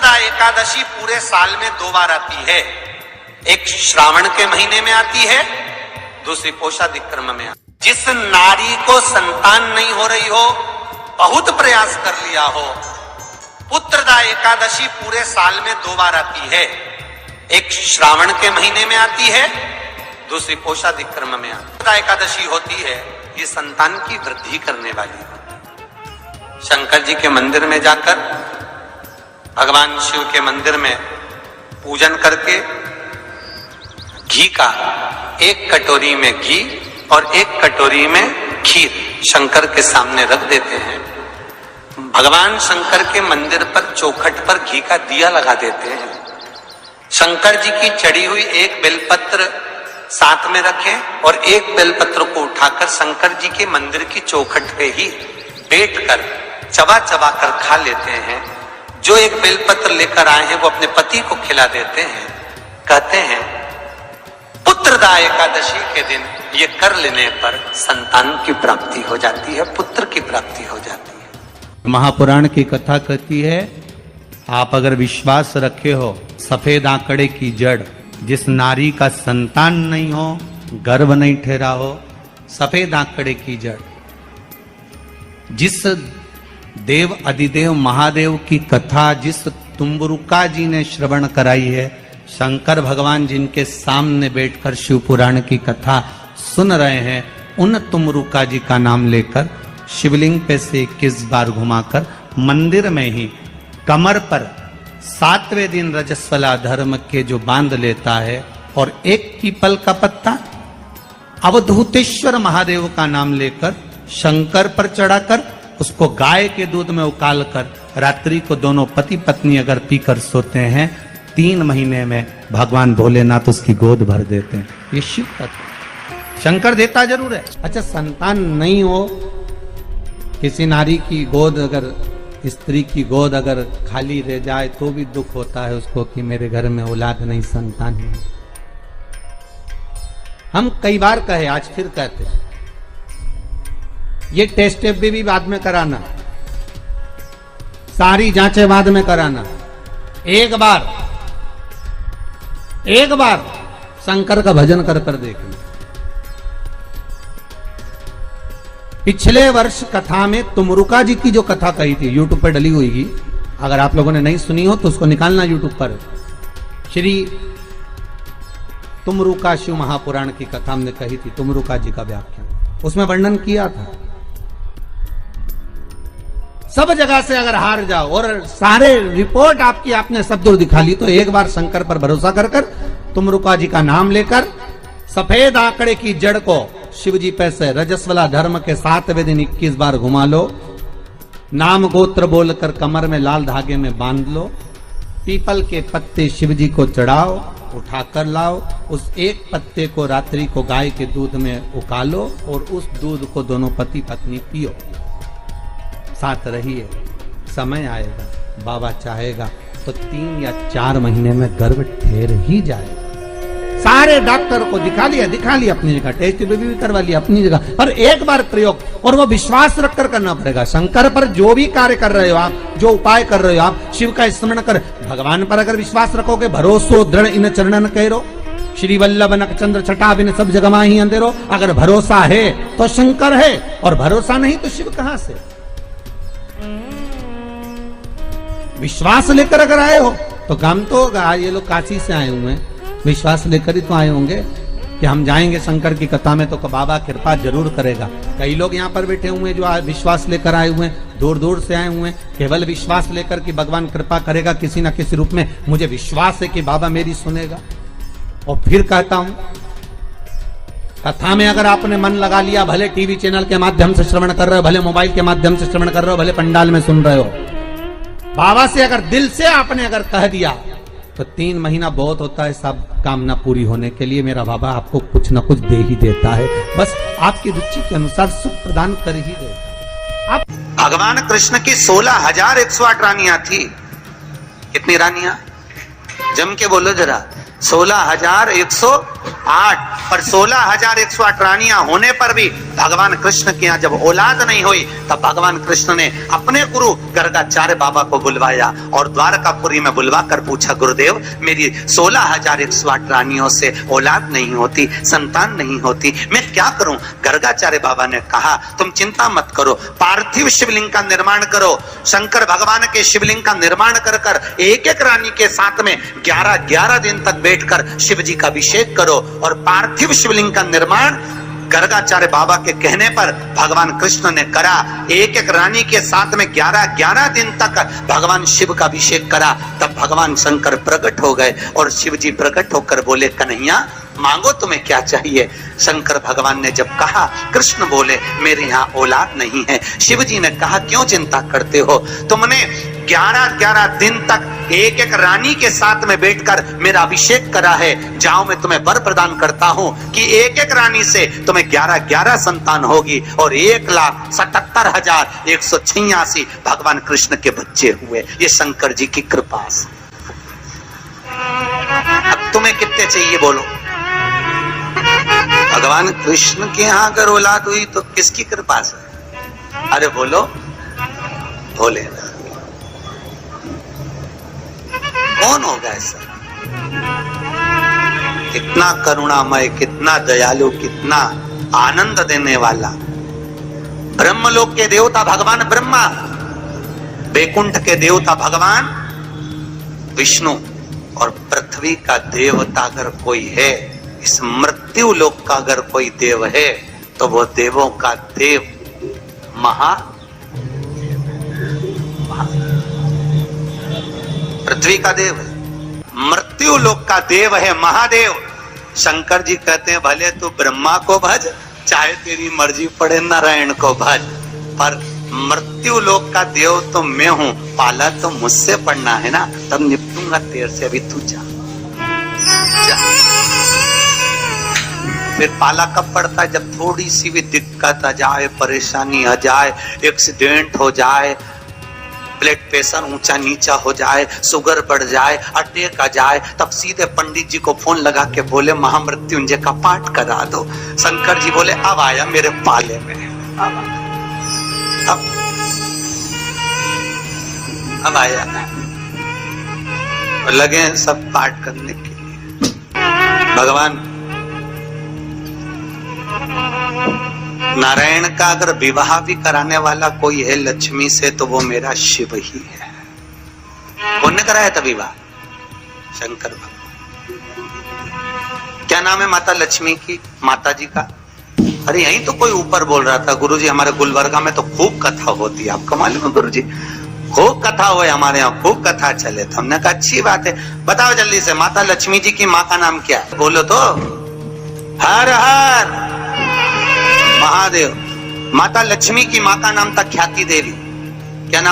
पुत्रदा एकादशी पूरे साल में 2 बार आती है। एक श्रावण के महीने में आती है, दूसरी पोषादिक्रम में आती है। जिस नारी को संतान नहीं हो रही हो, बहुत प्रयास कर लिया हो, पुत्रदा एकादशी पूरे साल में 2 बार आती है। एक श्रावण के महीने में आती है, दूसरी पोषादिक्रम में आती है। पुत्रदा एकादशी होती है, ये संतान की वृद्धि करने वाली है। शंकर जी के मंदिर में जाकर, भगवान शिव के मंदिर में पूजन करके घी का 1 कटोरी में घी और 1 कटोरी में खीर शंकर के सामने रख देते हैं। भगवान शंकर के मंदिर पर चौखट पर घी का दिया लगा देते हैं। शंकर जी की चढ़ी हुई 1 बेलपत्र साथ में रखें और 1 बेलपत्र को उठाकर शंकर जी के मंदिर की चौखट पे ही बैठकर चबा चबा कर खा लेते हैं। जो 1 बेलपत्र लेकर आए हैं वो अपने पति को खिला देते हैं। कहते हैं पुत्रदा एकादशी के दिन ये कर लेने पर संतान की प्राप्ति हो जाती है, पुत्र की प्राप्ति हो जाती है। महापुराण की कथा कहती है, आप अगर विश्वास रखे हो, सफेद आंकड़े की जड़, जिस नारी का संतान नहीं हो, गर्भ नहीं ठहरा हो, सफेद आंकड़े की जड़, जिस देव अधिदेव महादेव की कथा जिस तुम्बरुका जी ने श्रवण कराई है, शंकर भगवान जिनके सामने बैठकर शिव पुराण की कथा सुन रहे हैं, उन तुमरुका जी का नाम लेकर शिवलिंग पे से 21 बार घुमाकर मंदिर में ही कमर पर 7वें दिन रजस्वला धर्म के जो बांध लेता है और 1 पीपल का पत्ता अवधूतेश्वर महादेव का नाम लेकर शंकर पर चढ़ाकर उसको गाय के दूध में उकाल कर रात्रि को दोनों पति पत्नी अगर पीकर सोते हैं, 3 महीने में भगवान भोलेनाथ उसकी गोद भर देते हैं। ये शिव तत्व। शंकर देता जरूर है। अच्छा, संतान नहीं हो, किसी नारी की गोद अगर, स्त्री की गोद अगर खाली रह जाए तो भी दुख होता है उसको कि मेरे घर में औलाद नहीं, संतान नहीं। हम कई बार कहे, आज फिर कहते हैं, ये टेस्ट भी बाद में कराना, सारी जांचें बाद में कराना। एक बार शंकर का भजन कर कर देखना। पिछले वर्ष कथा में तुमरुका जी की जो कथा कही थी, यूट्यूब पर डली हुई, अगर आप लोगों ने नहीं सुनी हो तो उसको निकालना यूट्यूब पर। श्री तुमरुका शिव महापुराण की कथा हमने कही थी, तुमरुका जी का व्याख्यान, उसमें वर्णन किया था। सब जगह से अगर हार जाओ और सारे रिपोर्ट आपकी आपने सब दूर दिखा ली, तो एक बार शंकर पर भरोसा कर कर तुमरुका जी का नाम लेकर सफेद आंकड़े की जड़ को शिव जी पे से रजस्वला धर्म के 7वें दिन 21 बार घुमा लो। नाम गोत्र बोलकर कमर में लाल धागे में बांध लो। पीपल के पत्ते शिव जी को चढ़ाओ, उठाकर लाओ। उस 1 पत्ते को रात्रि को गाय के दूध में उकालो और उस दूध को दोनों पति पत्नी पियो। साथ रहिए, समय आएगा, बाबा चाहेगा तो 3 या 4 महीने में गर्भ ठहर ही जाएगा। सारे डॉक्टर को दिखा लिया अपनी जगह, टेस्ट भी करवा लिया अपनी जगह, और एक बार प्रयोग, और वो विश्वास रखकर करना पड़ेगा। शंकर पर जो भी कार्य कर रहे हो आप, जो उपाय कर रहे हो आप, शिव का स्मरण कर, भगवान पर अगर विश्वास रखोगे, भरोसो दृढ़ इन चरणन करो, श्री वल्लभ नख चंद्र छटा बिन सब जगमा ही अंधेरो। अगर भरोसा है तो शंकर है, और भरोसा नहीं तो शिव कहां से। विश्वास लेकर अगर आए हो तो काम तो होगा। ये लोग काशी से आए हुए हैं, विश्वास लेकर ही तो आए होंगे कि हम जाएंगे शंकर की कथा में तो बाबा कृपा जरूर करेगा। कई लोग यहाँ पर बैठे हुए हैं जो विश्वास लेकर आए हुए हैं, दूर दूर से आए हुए हैं, केवल विश्वास लेकर कि भगवान कृपा करेगा किसी न किसी रूप में, मुझे विश्वास है कि बाबा मेरी सुनेगा। और फिर कहता हूं, कथा में अगर आपने मन लगा लिया, भले टीवी चैनल के माध्यम से श्रवण कर रहे हो, भले मोबाइल के माध्यम से श्रवण कर रहे हो, भले पंडाल में सुन रहे हो, बाबा से अगर दिल से आपने अगर कह दिया तो 3 महीना बहुत होता है सब कामना पूरी होने के लिए। मेरा बाबा आपको कुछ न कुछ दे ही देता है, बस आपकी रुचि के अनुसार सुख प्रदान कर ही देता है। भगवान कृष्ण की 16,108 रानियां थी। कितनी रानियां? जम के बोलो जरा। 16,108। पर 16,108 रानियां होने पर भी भगवान कृष्ण के यहाँ जब औलाद नहीं हुई तब भगवान कृष्ण ने अपने गुरु गर्गाचार्य बाबा को बुलवाया और द्वारकापुरी में बुलवा कर पूछा, गुरुदेव मेरी 16,108 रानियों से औलाद नहीं होती, संतान नहीं होती, मैं क्या करूं? गर्गाचार्य बाबा ने कहा, तुम चिंता मत करो, पार्थिव शिवलिंग का निर्माण करो। शंकर भगवान के शिवलिंग का निर्माण कर कर एक एक रानी के साथ में 11-11 दिन तक बैठकर शिव जी का अभिषेक करो। और पार्थिव शिवलिंग का निर्माण गर्गाचार्य बाबा के कहने पर भगवान कृष्ण ने करा। एक एक रानी के साथ में 11-11 दिन तक भगवान शिव का अभिषेक करा। तब भगवान शंकर प्रकट हो गए और शिव जी प्रकट होकर बोले, कन्हैया मांगो तुम्हें क्या चाहिए? शंकर भगवान ने जब कहा, कृष्ण बोले मेरे यहाँ औलाद नहीं है। शिव जी ने कहा, क्यों चिंता करते हो? तुमने 11-11 दिन तक एक एक रानी के साथ में बैठकर मेरा अभिषेक करा है। जाओ मैं तुम्हें वर प्रदान करता हूं कि एक एक रानी से तुम्हें 11-11 संतान होगी और 1,77,186 भगवान कृष्ण के बच्चे हुए। ये शंकर जी की कृपा से। अब तुम्हें कितने चाहिए बोलो? भगवान कृष्ण के यहाँ अगर औलाद हुई तो किसकी कृपा से? अरे बोलो, भोले। कौन होगा ऐसा? कितना करुणामय, कितना दयालु, कितना आनंद देने वाला। ब्रह्मलोक के देवता भगवान ब्रह्मा, वैकुंठ के देवता भगवान विष्णु और पृथ्वी का देवता अगर कोई है, इस मृत्यु लोक का अगर कोई देव है तो वो देवों का देव पृथ्वी का देव है, मृत्यु लोक का देव है महादेव। शंकर जी कहते हैं, भले तू ब्रह्मा को भज, चाहे तेरी मर्जी पड़े नारायण को भज, पर मृत्यु लोक का देव तो मैं हूं, पाला तो मुझसे पड़ना है ना, तब निपटूंगा तेरे से। अभी तू जा। फिर पाला कब पड़ता है? जब थोड़ी सी भी दिक्कत आ जाए, परेशानी आ जाए, एक्सीडेंट हो जाए, ब्लड प्रेशर ऊंचा नीचा हो जाए, शुगर बढ़ जाए, अटैक आ जाए, तब सीधे पंडित जी को फोन लगा के बोले महामृत्युंजय का पाठ करा दो। शंकर जी बोले, अब आया मेरे पाले में, अब आया। और लगे सब पाठ करने के लिए। भगवान नारायण का अगर विवाह भी कराने वाला कोई है लक्ष्मी से तो वो मेरा शिव ही है। कौन ने कराया था विवाह? शंकर भगवान। क्या नाम है माता लक्ष्मी की, माता जी का? अरे यहीं तो कोई ऊपर बोल रहा था, गुरुजी हमारे गुलबर्गा में तो खूब कथा होती है। आपको मालूम है गुरुजी, खूब कथा हुए हमारे यहाँ, खूब कथा चले। तो हमने कहा अच्छी बात है, बताओ जल्दी से माता लक्ष्मी जी की माँ का नाम क्या है? बोलो तो। हर हर महादेव। माता लक्ष्मी की माँ का नाम था ख्याति देवी। क्या नाम?